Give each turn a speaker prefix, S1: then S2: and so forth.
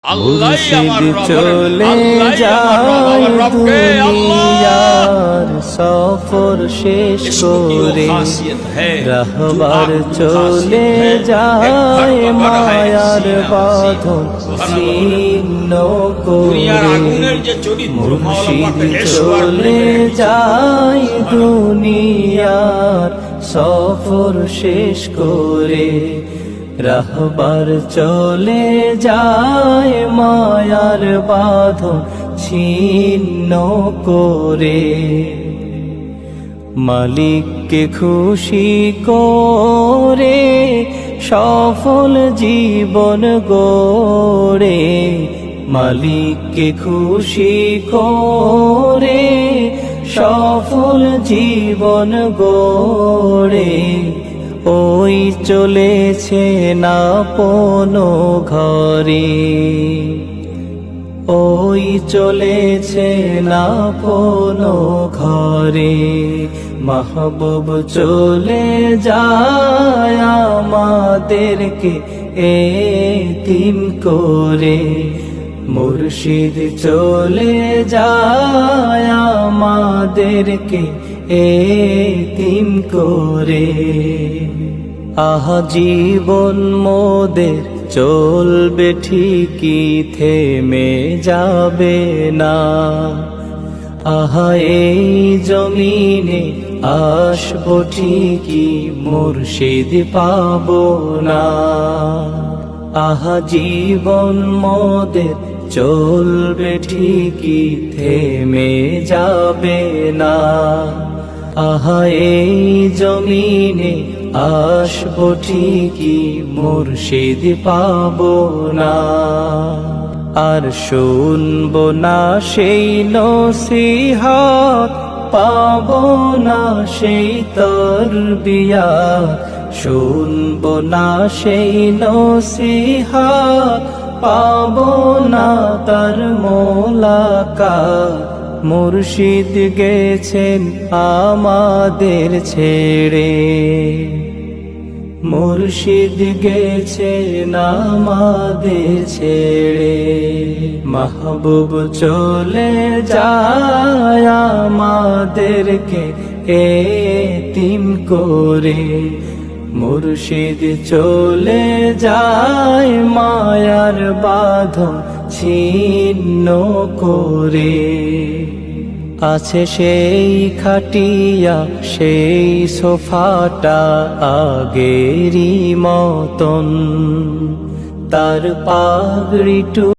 S1: মুর্শিদ চলে যায় দুনিয়ার সফর শেষ করে, রাহবার চলে যায় মায়ার বাঁধন ছিন্ন করে। মুর্শিদ চলে যায় দুনিয়ার সফর শেষ করে, রাহবার চলে যায় মায়ার বাঁধন ছিন্ন করে। মালিককে খুশি করে সফল জীবন গড়ে, মালিককে খুশি করে সফল জীবন গড়ে। ওই চলেছে না আপনো ঘরে, ওই চলেছে না আপনো ঘরে। মাহবুব চলে যায় আমাদেরকে এতিম করে, মুর্শিদ চলে যায় আমাদেরকে এতিম করে। আহা জীবন মোদের চলবে ঠিকই, থেমে যাবে না। আহা এই জমিনে আসবো ঠিকই, মুর্শিদ পাবো না। আহা জীবন মোদের চলবে ঠিকই, থেমে যাবে না। আহা এই জমিনে আসবো ঠিকই, মুর্শিদ পাবো না। আর শুনবো না সেই নসিহত, পাবো না সেই তরবিয়ত। শুনবো না সেই নসিহত, পাবো না তার মোলাকাত। মুর্শিদ গেছেন আমাদের ছেড়ে, মুর্শিদ গেছেন আমাদের ছেড়ে। মাহবুব চলে যায় আমাদেরকে এতিম করে, মুর্শিদ চলে যায় মায়ার বাঁধন ছিন্ন করে। আছে সেই খাটিয়া সেই সোফাটা আগেরই মতন, তার পাগড়িটু